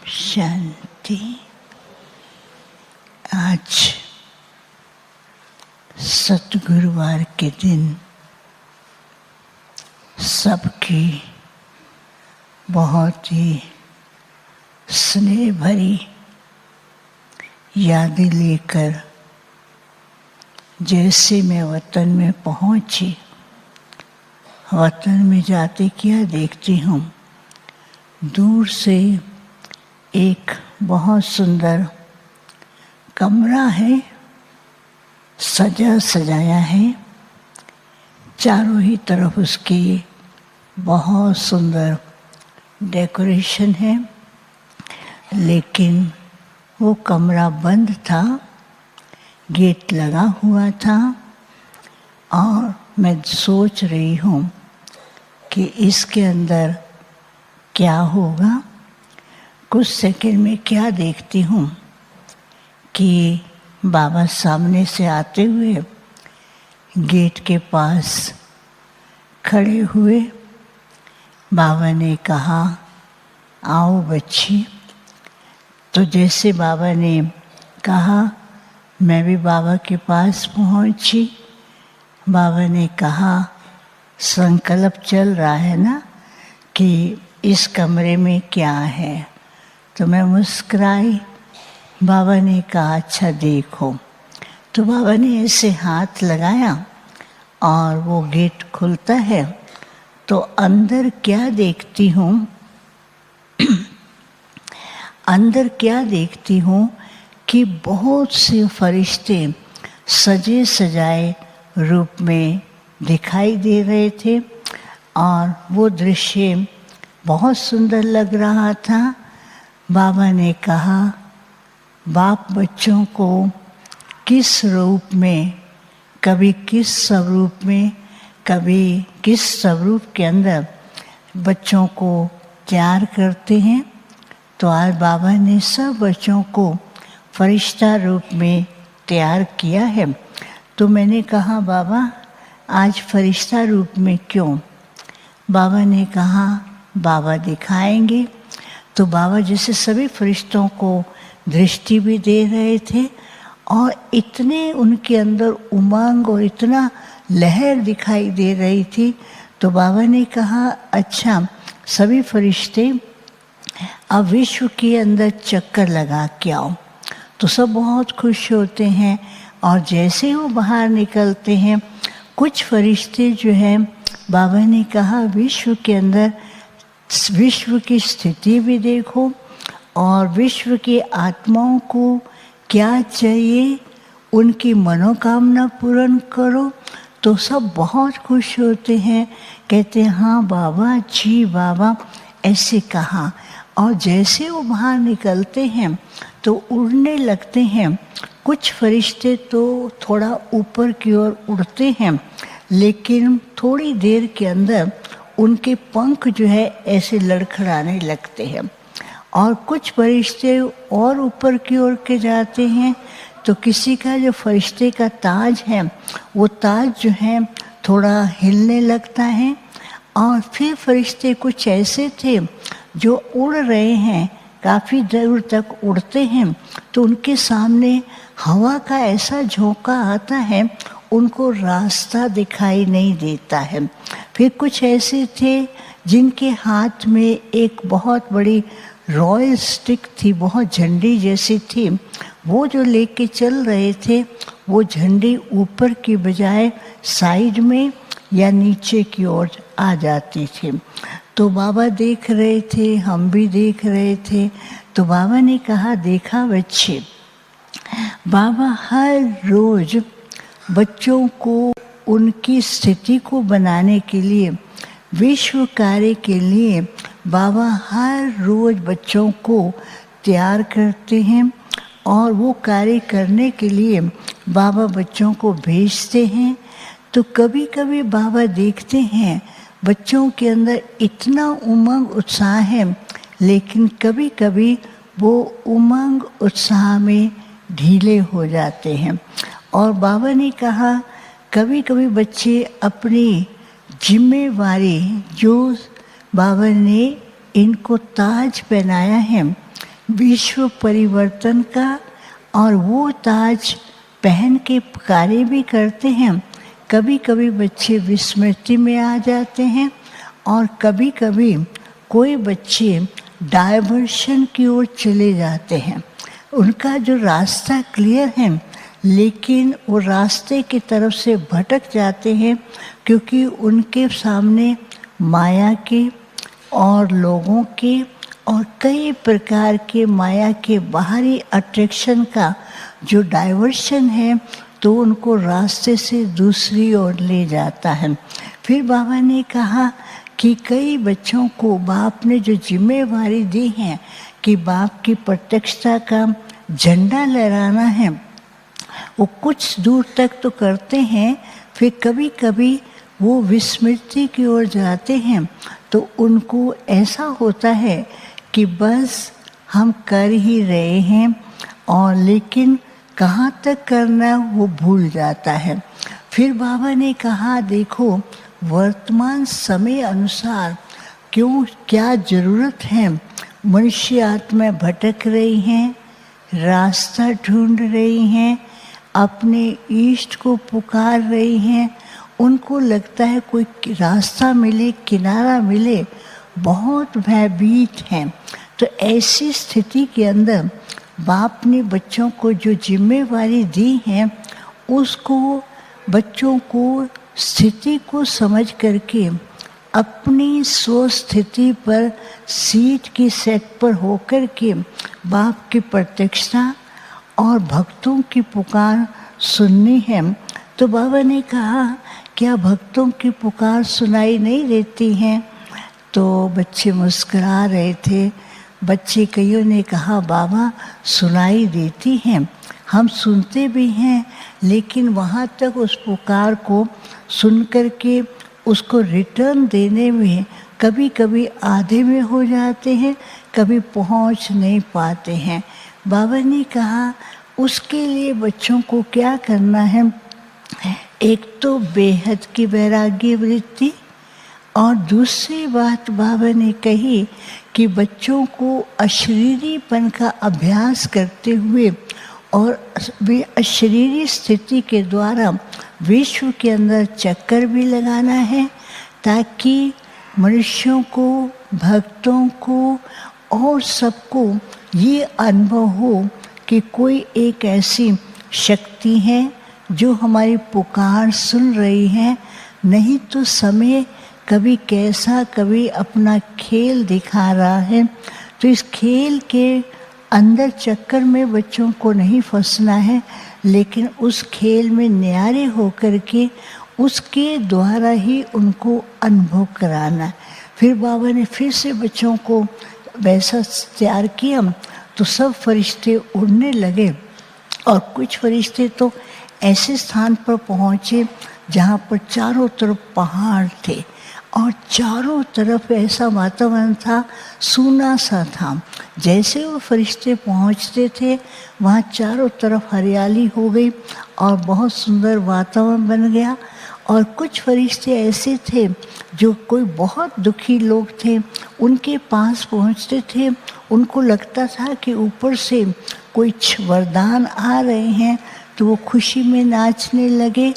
शांति। आज सतगुरुवार के दिन सबकी बहुत ही स्नेह भरी यादें लेकर जैसे मैं वतन में पहुंची, वतन में जाते क्या देखती हूँ, दूर से एक बहुत सुंदर कमरा है, सजा सजाया है, चारों ही तरफ उसकी बहुत सुंदर डेकोरेशन है, लेकिन वो कमरा बंद था, गेट लगा हुआ था। और मैं सोच रही हूँ कि इसके अंदर क्या होगा। कुछ सेकंड में क्या देखती हूँ कि बाबा सामने से आते हुए गेट के पास खड़े हुए। बाबा ने कहा, आओ बच्ची। तो जैसे बाबा ने कहा, मैं भी बाबा के पास पहुँची। बाबा ने कहा, संकल्प चल रहा है ना कि इस कमरे में क्या है। तो मैं मुस्कुराई। बाबा ने कहा, अच्छा देखो। तो बाबा ने ऐसे हाथ लगाया और वो गेट खुलता है। तो अंदर क्या देखती हूँ अंदर क्या देखती हूँ कि बहुत से फरिश्ते सजे सजाए रूप में दिखाई दे रहे थे और वो दृश्य बहुत सुंदर लग रहा था। बाबा ने कहा, बाप बच्चों को किस रूप में, कभी किस स्वरूप में, कभी किस स्वरूप के अंदर बच्चों को तैयार करते हैं। तो आज बाबा ने सब बच्चों को फरिश्ता रूप में तैयार किया है। तो मैंने कहा, बाबा आज फरिश्ता रूप में क्यों? बाबा ने कहा, बाबा दिखाएंगे। तो बाबा जैसे सभी फरिश्तों को दृष्टि भी दे रहे थे और इतने उनके अंदर उमंग और इतना लहर दिखाई दे रही थी। तो बाबा ने कहा, अच्छा सभी फरिश्ते अब विश्व के अंदर चक्कर लगा के आओ। तो सब बहुत खुश होते हैं और जैसे वो बाहर निकलते हैं, कुछ फरिश्ते जो हैं, बाबा ने कहा विश्व के अंदर विश्व की स्थिति भी देखो और विश्व की आत्माओं को क्या चाहिए, उनकी मनोकामना पूर्ण करो। तो सब बहुत खुश होते हैं, कहते हैं हाँ बाबा जी, बाबा ऐसे कहा। और जैसे वो बाहर निकलते हैं तो उड़ने लगते हैं। कुछ फरिश्ते तो थोड़ा ऊपर की ओर उड़ते हैं, लेकिन थोड़ी देर के अंदर उनके पंख जो है ऐसे लड़खड़ाने लगते हैं। और कुछ फरिश्ते और ऊपर की ओर के जाते हैं। तो किसी का जो फरिश्ते का ताज है, वो ताज जो है थोड़ा हिलने लगता है। और फिर फरिश्ते कुछ ऐसे थे जो उड़ रहे हैं, काफ़ी दूर तक उड़ते हैं। तो उनके सामने हवा का ऐसा झोंका आता है, उनको रास्ता दिखाई नहीं देता है। फिर कुछ ऐसे थे जिनके हाथ में एक बहुत बड़ी रॉयल स्टिक थी, बहुत झंडी जैसी थी। वो जो लेके चल रहे थे, वो झंडी ऊपर की बजाय साइड में या नीचे की ओर आ जाती थी। तो बाबा देख रहे थे, हम भी देख रहे थे। तो बाबा ने कहा, देखा बच्चे, बाबा हर रोज़ बच्चों को उनकी स्थिति को बनाने के लिए, विश्व कार्य के लिए बाबा हर रोज़ बच्चों को तैयार करते हैं। और वो कार्य करने के लिए बाबा बच्चों को भेजते हैं। तो कभी कभी बाबा देखते हैं बच्चों के अंदर इतना उमंग उत्साह है, लेकिन कभी कभी वो उमंग उत्साह में ढीले हो जाते हैं। और बाबा ने कहा, कभी कभी बच्चे अपनी जिम्मेवारी, जो बाबा ने इनको ताज पहनाया है, विश्व परिवर्तन का, और वो ताज पहन के कार्य भी करते हैं। कभी कभी बच्चे विस्मृति में आ जाते हैं और कभी कभी कोई बच्चे डाइवर्शन की ओर चले जाते हैं। उनका जो रास्ता क्लियर है लेकिन वो रास्ते की तरफ से भटक जाते हैं, क्योंकि उनके सामने माया के और लोगों के और कई प्रकार के माया के बाहरी अट्रैक्शन का जो डाइवर्शन है, तो उनको रास्ते से दूसरी ओर ले जाता है। फिर बाबा ने कहा कि कई बच्चों को बाप ने जो जिम्मेवारी दी है कि बाप की प्रत्यक्षता का झंडा लहराना है, वो कुछ दूर तक तो करते हैं, फिर कभी कभी वो विस्मृति की ओर जाते हैं। तो उनको ऐसा होता है कि बस हम कर ही रहे हैं, और लेकिन कहाँ तक करना वो भूल जाता है। फिर बाबा ने कहा, देखो वर्तमान समय अनुसार क्या ज़रूरत है। मनुष्य आत्मा भटक रही हैं, रास्ता ढूंढ रही हैं, अपने इष्ट को पुकार रही हैं। उनको लगता है कोई रास्ता मिले, किनारा मिले, बहुत भयभीत हैं। तो ऐसी स्थिति के अंदर बाप ने बच्चों को जो जिम्मेवारी दी है, उसको बच्चों को स्थिति को समझ करके अपनी स्वस्थिति पर सीट की सेट पर होकर के बाप की प्रत्यक्षता और भक्तों की पुकार सुननी है। तो बाबा ने कहा, क्या भक्तों की पुकार सुनाई नहीं देती हैं? तो बच्चे मुस्कुरा रहे थे। बच्चे कईयों ने कहा, बाबा सुनाई देती हैं, हम सुनते भी हैं, लेकिन वहाँ तक उस पुकार को सुन कर के उसको रिटर्न देने में कभी कभी आधे में हो जाते हैं, कभी पहुँच नहीं पाते हैं। बाबा ने कहा, उसके लिए बच्चों को क्या करना है? एक तो बेहद की वैराग्य वृत्ति, और दूसरी बात बाबा ने कही कि बच्चों को अशरीरीपन का अभ्यास करते हुए और वे अशरीरी स्थिति के द्वारा विश्व के अंदर चक्कर भी लगाना है, ताकि मनुष्यों को, भक्तों को और सबको ये अनुभव हो कि कोई एक ऐसी शक्ति है जो हमारी पुकार सुन रही है। नहीं तो समय कभी कैसा, कभी अपना खेल दिखा रहा है। तो इस खेल के अंदर चक्कर में बच्चों को नहीं फंसना है, लेकिन उस खेल में न्यारे होकर के उसके द्वारा ही उनको अनुभव कराना। फिर बाबा ने फिर से बच्चों को वैसा तैयार किया, तो सब फरिश्ते उड़ने लगे, और कुछ फरिश्ते तो ऐसे स्थान पर पहुँचे जहाँ पर चारों तरफ पहाड़ थे, और चारों तरफ ऐसा वातावरण था, सूना सा था। जैसे वो फरिश्ते पहुँचते थे, वहाँ चारों तरफ हरियाली हो गई और बहुत सुंदर वातावरण बन गया। और कुछ फरिश्ते ऐसे थे जो कोई बहुत दुखी लोग थे, उनके पास पहुँचते थे, उनको लगता था कि ऊपर से कुछ वरदान आ रहे हैं, तो वो खुशी में नाचने लगे।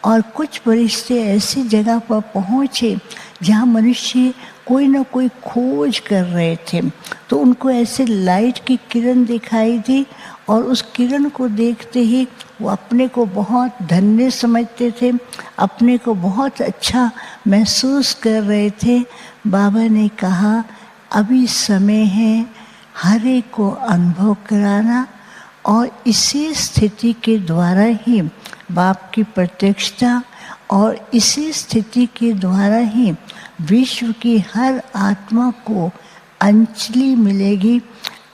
और कुछ फरिश्ते ऐसी जगह पर पहुँचे जहाँ मनुष्य कोई ना कोई खोज कर रहे थे, तो उनको ऐसे लाइट की किरण दिखाई दी, और उस किरण को देखते ही वो अपने को बहुत धन्य समझते थे, अपने को बहुत अच्छा महसूस कर रहे थे। बाबा ने कहा, अभी समय है हर एक को अनुभव कराना, और इसी स्थिति के द्वारा ही बाप की प्रत्यक्षता, और इसी स्थिति के द्वारा ही विश्व की हर आत्मा को अंजलि मिलेगी।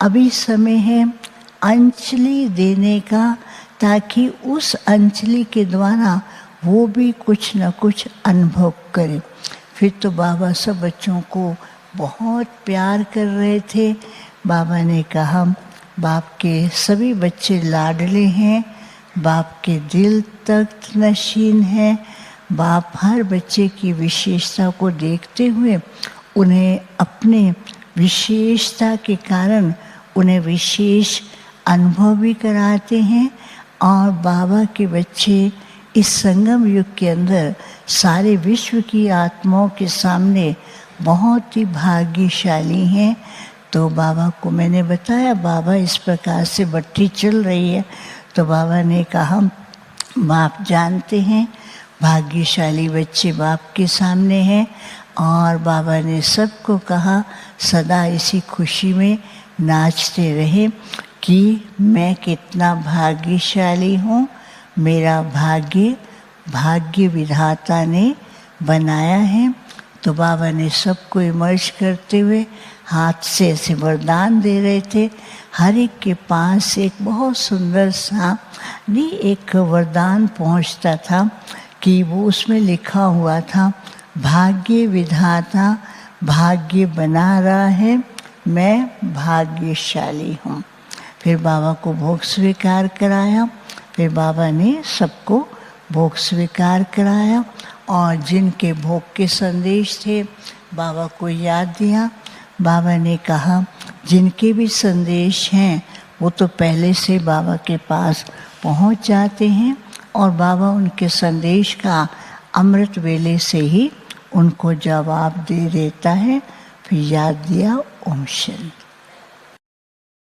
अभी समय है अंजलि देने का, ताकि उस अंजलि के द्वारा वो भी कुछ न कुछ अनुभव करे। फिर तो बाबा सब बच्चों को बहुत प्यार कर रहे थे। बाबा ने कहा, बाप के सभी बच्चे लाडले हैं, बाप के दिल तख्त नशीन हैं। बाप हर बच्चे की विशेषता को देखते हुए उन्हें अपने विशेषता के कारण उन्हें विशेष अनुभव भी कराते हैं। और बाबा के बच्चे इस संगम युग के अंदर सारे विश्व की आत्माओं के सामने बहुत ही भाग्यशाली हैं। तो बाबा को मैंने बताया, बाबा इस प्रकार से भट्टी चल रही है। तो बाबा ने कहा, बाप जानते हैं भाग्यशाली बच्चे बाप के सामने हैं। और बाबा ने सबको कहा सदा इसी खुशी में नाचते रहे कि मैं कितना भाग्यशाली हूँ, मेरा भाग्य विधाता ने बनाया है। तो बाबा ने सबको इमर्ज करते हुए हाथ से ऐसे वरदान दे रहे थे। हर एक के पास एक बहुत सुंदर सा एक वरदान पहुंचता था कि वो उसमें लिखा हुआ था, भाग्य विधाता भाग्य बना रहा है, मैं भाग्यशाली हूँ। फिर बाबा को भोग स्वीकार कराया। फिर बाबा ने सबको भोग स्वीकार कराया और जिनके भोग के संदेश थे बाबा को याद दिया। बाबा ने कहा जिनके भी संदेश हैं वो तो पहले से बाबा के पास पहुंच जाते हैं और बाबा उनके संदेश का अमृत वेले से ही उनको जवाब दे देता है। फिर याद दिया, ओम शांति।